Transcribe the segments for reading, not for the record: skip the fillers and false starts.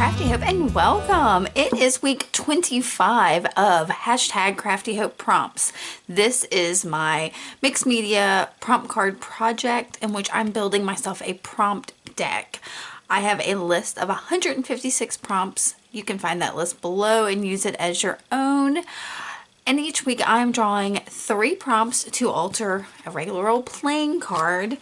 Crafty Hope and welcome. It is week 25 of hashtag Crafty Hope prompts. This is my mixed media prompt card project in which I'm building myself a prompt deck. I have a list of 156 prompts. You can find that list below and use it as your own. And each week I'm drawing 3 prompts to alter a regular old playing card.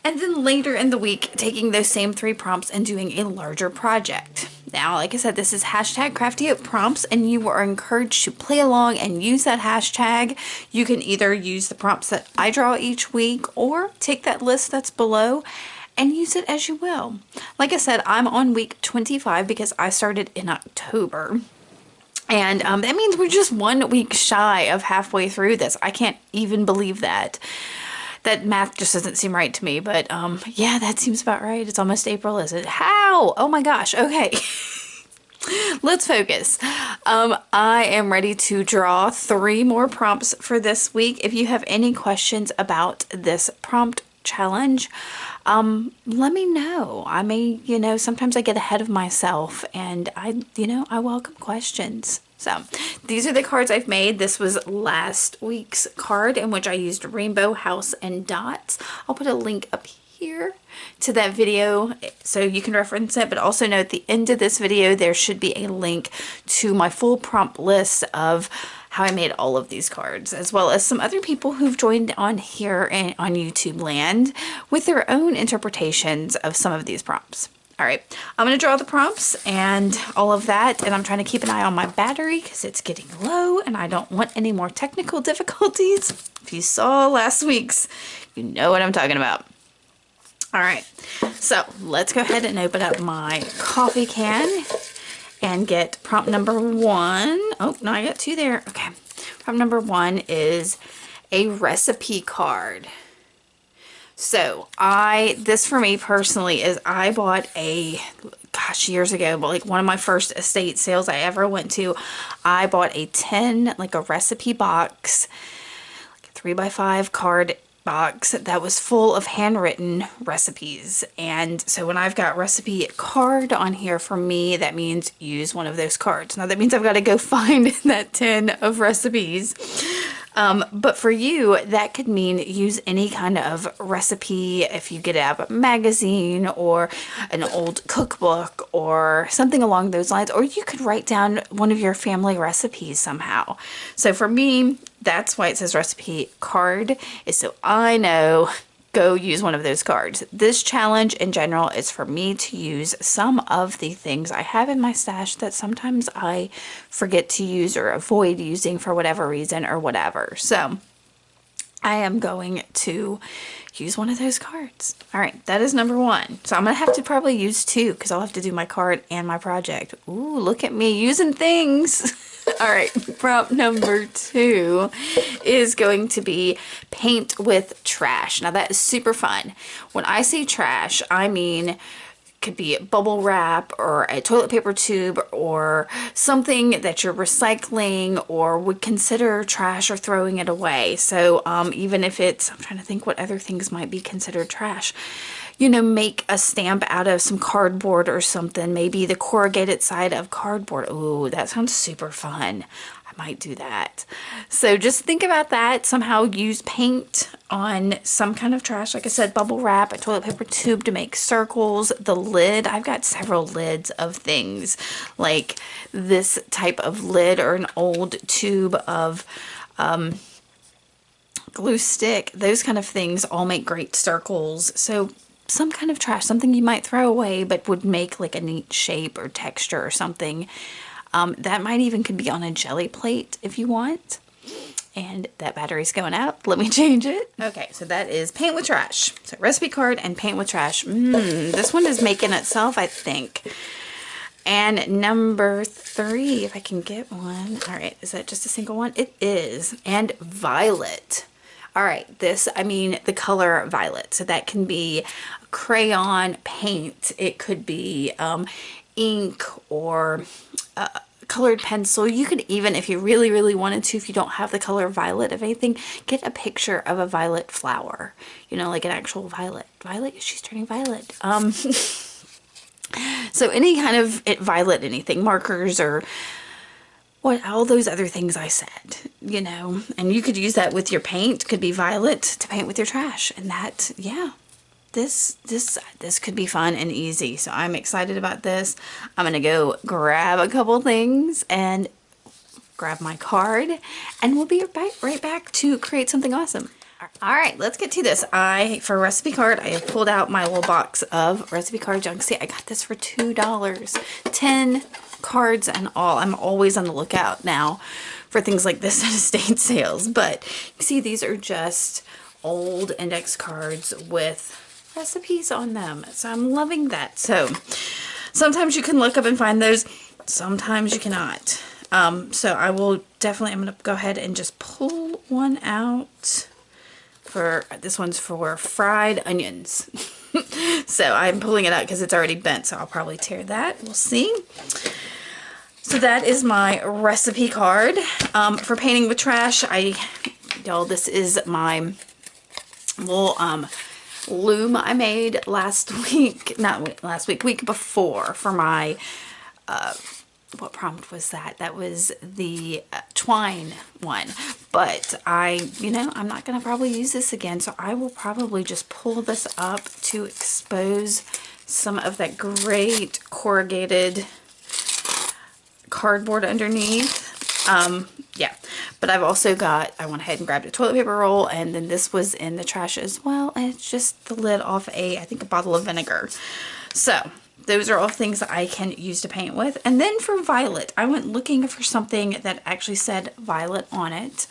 And then later in the week, taking those same 3 prompts and doing a larger project. Now, like I said, this is hashtag Crafty Hope prompts, and you are encouraged to play along and use that hashtag. You can either use the prompts that I draw each week or take that list that's below and use it as you will. Like I said, I'm on week 25 because I started in October. And that means we're just 1 week shy of halfway through this. I can't even believe that. That math just doesn't seem right to me, but yeah, that seems about right. It's almost April, is it? How? Oh my gosh, okay. Let's focus. I am ready to draw 3 more prompts for this week. If you have any questions about this prompt challenge, let me know. I may, sometimes I get ahead of myself and I welcome questions. So these are the cards I've made. This was last week's card in which I used rainbow, house, and dots. I'll put a link up here to that video so you can reference it, but also note at the end of this video there should be a link to my full prompt list of how I made all of these cards, as well as some other people who've joined on here and on YouTube land with their own interpretations of some of these prompts. All right, I'm going to draw the prompts and all of that, and I'm trying to keep an eye on my battery because it's getting low and I don't want any more technical difficulties. If you saw last week's, you know what I'm talking about. All right, so let's go ahead and open up my coffee can and get prompt number 1. Oh, no, I got 2 there. Okay, prompt number 1 is a recipe card. So this for me personally is I bought years ago, but like one of my first estate sales I ever went to, I bought a 10, like a recipe box, like a 3x5 card box that was full of handwritten recipes. And so when I've got recipe card on here, for me, that means use one of those cards. Now that means I've got to go find that 10 of recipes. But for you, that could mean use any kind of recipe if you get out of a magazine or an old cookbook or something along those lines, or you could write down one of your family recipes somehow. So for me, that's why it says recipe card, is so I know go use one of those cards. This challenge in general is for me to use some of the things I have in my stash that sometimes I forget to use or avoid using for whatever reason or whatever. So I am going to use one of those cards. All right, that is number 1. So I'm gonna have to probably use 2 because I'll have to do my card and my project. Ooh, look at me using things. All right, prompt number 2 is going to be paint with trash. Now that is super fun. When I say trash, I mean could be bubble wrap or a toilet paper tube or something that you're recycling or would consider trash or throwing it away. So even if it's, I'm trying to think what other things might be considered trash. Make a stamp out of some cardboard or something. Maybe the corrugated side of cardboard. Ooh, that sounds super fun. I might do that. So just think about that. Somehow use paint on some kind of trash. Like I said, bubble wrap, a toilet paper tube to make circles. The lid. I've got several lids of things like this type of lid or an old tube of glue stick. Those kind of things all make great circles. So some kind of trash, something you might throw away but would make like a neat shape or texture or something. That might even could be on a jelly plate if you want. And that battery's going out. Let me change it. Okay, so that is paint with trash. So recipe card and paint with trash. This one is making itself, I think. And number 3, if I can get one. All right, is that just a single one? It is. And violet. All right, the color violet. So that can be crayon paint. It could be ink or colored pencil. You could even, if you really, really wanted to, if you don't have the color violet of anything, get a picture of a violet flower. Like an actual violet. Violet, she's turning violet. So any kind of violet anything, markers or what, all those other things I said, you know, and you could use that with your paint, could be violet to paint with your trash. And that, yeah, this could be fun and easy. So I'm excited about this. I'm going to go grab a couple things and grab my card, and we'll be right back to create something awesome. All right, let's get to this. For a recipe card, I have pulled out my little box of recipe card junk. See, I got this for $2. 10 cards and all. I'm always on the lookout now for things like this at estate sales. But you see, these are just old index cards with recipes on them. So I'm loving that. So sometimes you can look up and find those. Sometimes you cannot. So I will definitely, I'm going to go ahead and just pull one out. This one's for fried onions. So I'm pulling it out because it's already bent, so I'll probably tear that. We'll see. So that is my recipe card for painting with trash. Y'all, this is my little loom I made last week, not last week, week before, for my what prompt was that? That was the twine one. But I'm not going to probably use this again, so I will probably just pull this up to expose some of that great corrugated cardboard underneath. Yeah, but I've also got, I went ahead and grabbed a toilet paper roll, and then this was in the trash as well, and it's just the lid off I think a bottle of vinegar. So those are all things that I can use to paint with. And then for violet, I went looking for something that actually said violet on it,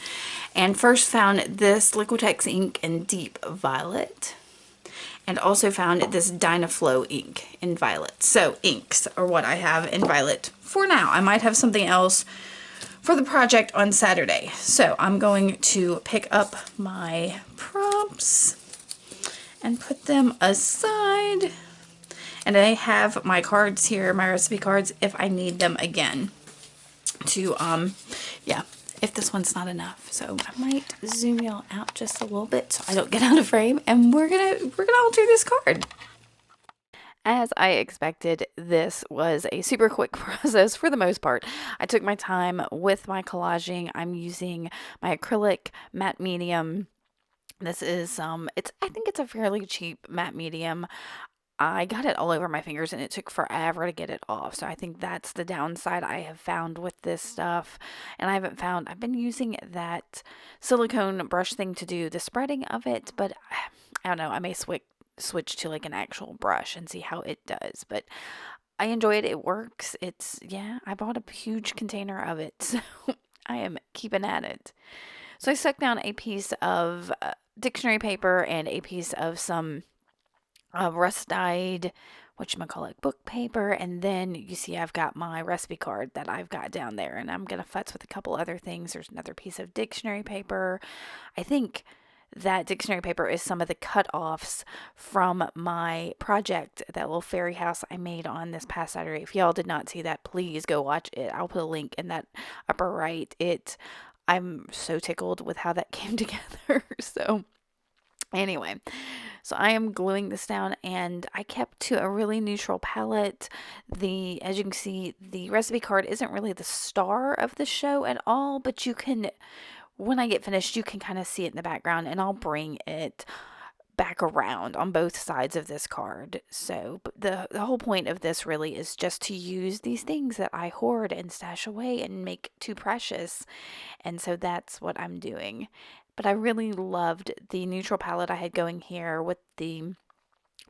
and first found this Liquitex ink in deep violet, and also found this Dynaflow ink in violet. So inks are what I have in violet for now. I might have something else for the project on Saturday. So I'm going to pick up my prompts and put them aside. And I have my cards here, my recipe cards, if I need them again to, yeah, if this one's not enough. So I might zoom y'all out just a little bit so I don't get out of frame, and we're gonna alter this card. As I expected, this was a super quick process for the most part. I took my time with my collaging. I'm using my acrylic matte medium. This is, I think it's a fairly cheap matte medium. I got it all over my fingers and it took forever to get it off. So I think that's the downside I have found with this stuff. And I've been using that silicone brush thing to do the spreading of it, but I don't know, I may switch to like an actual brush and see how it does. But I enjoy it. It works. I bought a huge container of it. So I am keeping at it. So I stuck down a piece of dictionary paper and a piece of some rust-dyed, book paper, and then you see I've got my recipe card that I've got down there, and I'm gonna futz with a couple other things. There's another piece of dictionary paper. I think that dictionary paper is some of the cut-offs from my project, that little fairy house I made on this past Saturday. If y'all did not see that, please go watch it. I'll put a link in that upper right. I'm so tickled with how that came together. So anyway, so I am gluing this down, and I kept to a really neutral palette. As you can see, the recipe card isn't really the star of the show at all, but when I get finished, you can kind of see it in the background, and I'll bring it back around on both sides of this card. So the whole point of this really is just to use these things that I hoard and stash away and make too precious. And so that's what I'm doing. But I really loved the neutral palette I had going here with the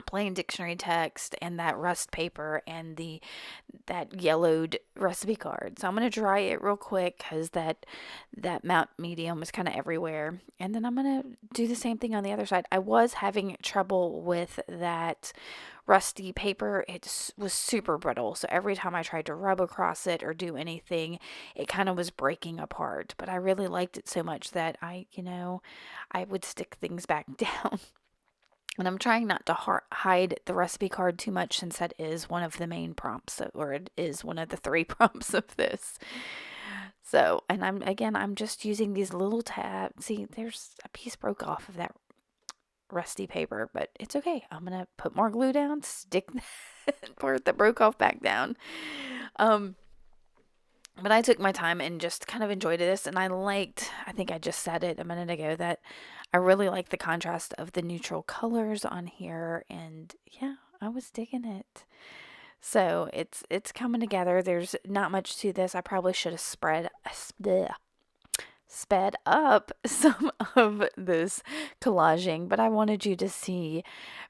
plain dictionary text and that rust paper and that yellowed recipe card. So I'm going to dry it real quick because that matte medium was kind of everywhere. And then I'm going to do the same thing on the other side. I was having trouble with that rusty paper. It was super brittle, so every time I tried to rub across it or do anything, it kind of was breaking apart. But I really liked it so much that I would stick things back down. And I'm trying not to hide the recipe card too much, since that is one of the main prompts, or it is one of the 3 prompts of this. So, and I'm just using these little tabs. See, there's a piece broke off of that rusty paper, but it's okay. I'm going to put more glue down, stick that part that broke off back down. But I took my time and just kind of enjoyed this. And I think I just said it a minute ago, that I really like the contrast of the neutral colors on here. And yeah, I was digging it. So it's coming together. There's not much to this. I probably should have sped up some of this collaging, but I wanted you to see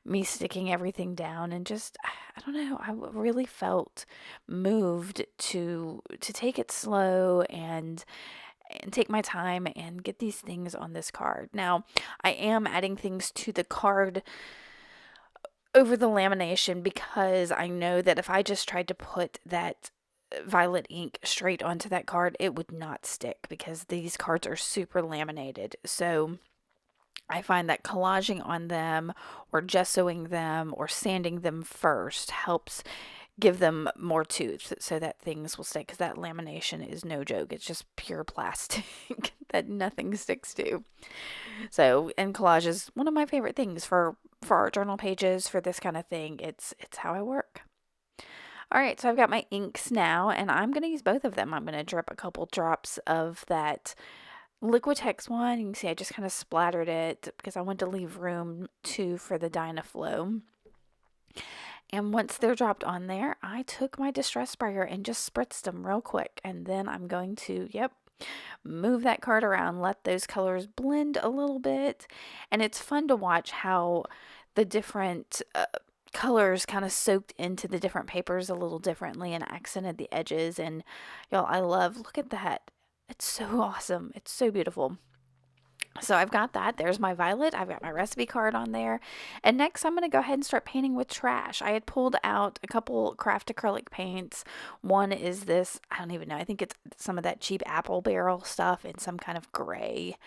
me sticking everything down, and just, I don't know, I really felt moved to take it slow and take my time and get these things on this card. Now, I am adding things to the card over the lamination because I know that if I just tried to put that violet ink straight onto that card, it would not stick because these cards are super laminated. So I find that collaging on them or gessoing them or sanding them first helps give them more tooth so that things will stick, because that lamination is no joke. It's just pure plastic that nothing sticks to. So, and collage is one of my favorite things for art journal pages, for this kind of thing. It's how I work. All right, so I've got my inks now, and I'm going to use both of them. I'm going to drip a couple drops of that Liquitex one. You can see I just kind of splattered it because I want to leave room too for the Dynaflow. And once they're dropped on there, I took my distress sprayer and just spritzed them real quick. And then I'm going to, move that card around, let those colors blend a little bit. And it's fun to watch how the different colors kind of soaked into the different papers a little differently and accented the edges. And y'all, look at that. It's so awesome. It's so beautiful. So I've got that. There's my violet. I've got my recipe card on there. And next I'm going to go ahead and start painting with trash. I had pulled out a couple craft acrylic paints. One is this, I don't even know, I think it's some of that cheap apple barrel stuff in some kind of gray.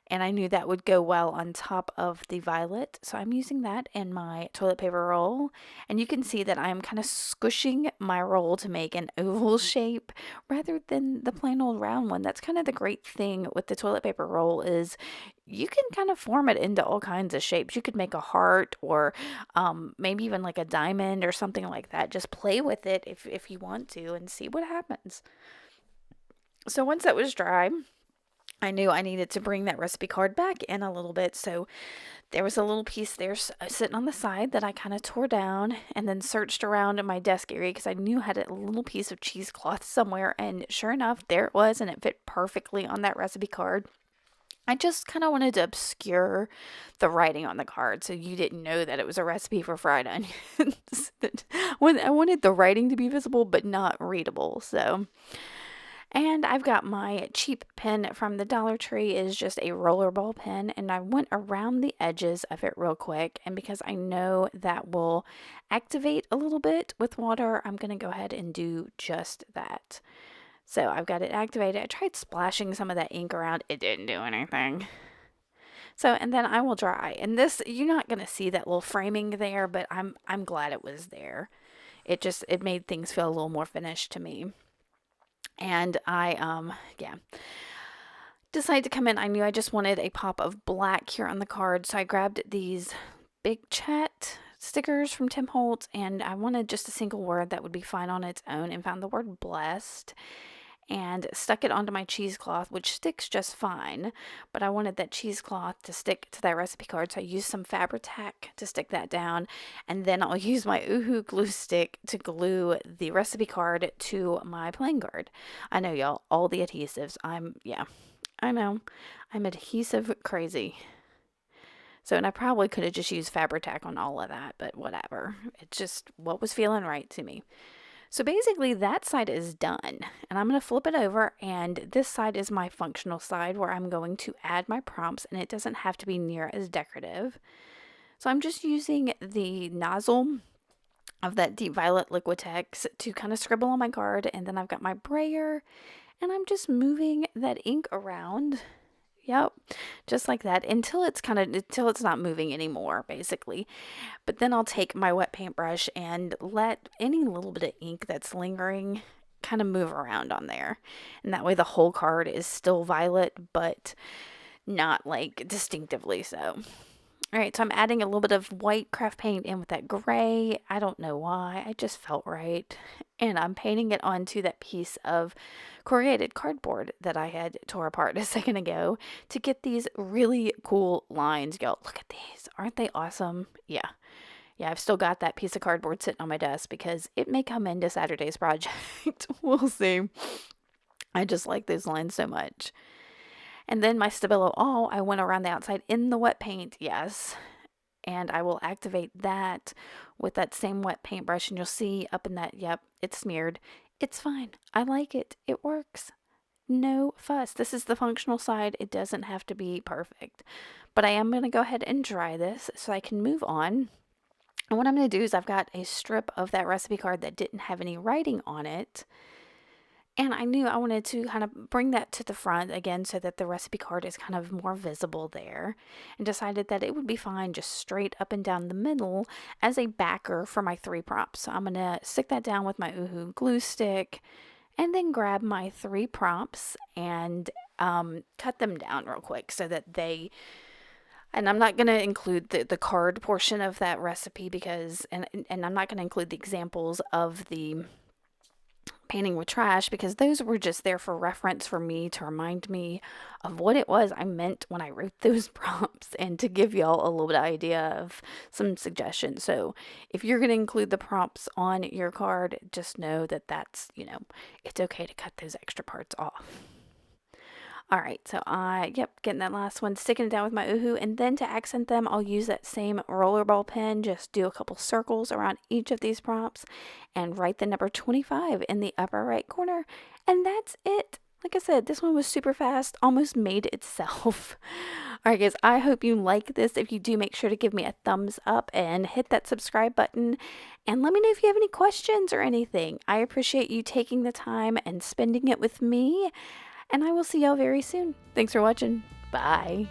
And I knew that would go well on top of the violet. So I'm using that in my toilet paper roll. And you can see that I'm kind of squishing my roll to make an oval shape rather than the plain old round one. That's kind of the great thing with the toilet paper roll, is you can kind of form it into all kinds of shapes. You could make a heart, or maybe even like a diamond or something like that. Just play with it if you want to and see what happens. So once that was dry, I knew I needed to bring that recipe card back in a little bit. So there was a little piece there sitting on the side that I kind of tore down and then searched around in my desk area because I knew I had a little piece of cheesecloth somewhere. And sure enough, there it was, and it fit perfectly on that recipe card. I just kind of wanted to obscure the writing on the card so you didn't know that it was a recipe for fried onions. I wanted the writing to be visible but not readable. So... And I've got my cheap pen from the Dollar Tree. Is just a rollerball pen, and I went around the edges of it real quick, and because I know that will activate a little bit with water, I'm going to go ahead and do just that. So I've got it activated. I tried splashing some of that ink around. It didn't do anything. So, and then I will dry. And this, you're not going to see that little framing there, but I'm glad it was there. It made things feel a little more finished to me. And I decided to come in. I knew I just wanted a pop of black here on the card, so I grabbed these Big Chat stickers from Tim Holtz, and I wanted just a single word that would be fine on its own, and found the word blessed and stuck it onto my cheesecloth, which sticks just fine, but I wanted that cheesecloth to stick to that recipe card, so I used some Fabri-Tac to stick that down, and then I'll use my Oohoo glue stick to glue the recipe card to my playing card. I know, y'all, all the adhesives. I know. I'm adhesive crazy. So, and I probably could have just used Fabri-Tac on all of that, but whatever. It's just what was feeling right to me. So basically that side is done, and I'm going to flip it over, and this side is my functional side where I'm going to add my prompts, and it doesn't have to be near as decorative. So I'm just using the nozzle of that deep violet Liquitex to kind of scribble on my card, and then I've got my brayer, and I'm just moving that ink around. Yep, just like that until it's not moving anymore, basically. But then I'll take my wet paintbrush and let any little bit of ink that's lingering kind of move around on there. And that way the whole card is still violet, but not like distinctively so. All right, so I'm adding a little bit of white craft paint in with that gray. I don't know why, I just felt right. And I'm painting it onto that piece of corrugated cardboard that I had tore apart a second ago to get these really cool lines. Go, look at these. Aren't they awesome? Yeah. Yeah, I've still got that piece of cardboard sitting on my desk because it may come into Saturday's project. We'll see. I just like those lines so much. And then my Stabilo all, I went around the outside in the wet paint, yes. And I will activate that with that same wet paintbrush, and you'll see up in that, yep, it's smeared. It's fine. I like it. It works. No fuss. This is the functional side. It doesn't have to be perfect. But I am going to go ahead and dry this so I can move on. And what I'm going to do is I've got a strip of that recipe card that didn't have any writing on it. And I knew I wanted to kind of bring that to the front again so that the recipe card is kind of more visible there, and decided that it would be fine just straight up and down the middle as a backer for my 3 prompts. So I'm going to stick that down with my Oohoo glue stick and then grab my 3 prompts and cut them down real quick so that they... And I'm not going to include the card portion of that recipe because, and I'm not going to include the examples of the painting with trash because those were just there for reference for me to remind me of what it was I meant when I wrote those prompts and to give y'all a little bit of idea of some suggestions. So if you're going to include the prompts on your card, just know that that's, it's okay to cut those extra parts off. All right, so getting that last one, sticking it down with my Oohoo, and then to accent them, I'll use that same rollerball pen, just do a couple circles around each of these prompts, and write the number 25 in the upper right corner, and that's it. Like I said, this one was super fast, almost made itself. All right, guys, I hope you like this. If you do, make sure to give me a thumbs up and hit that subscribe button, and let me know if you have any questions or anything. I appreciate you taking the time and spending it with me. And I will see y'all very soon. Thanks for watching. Bye.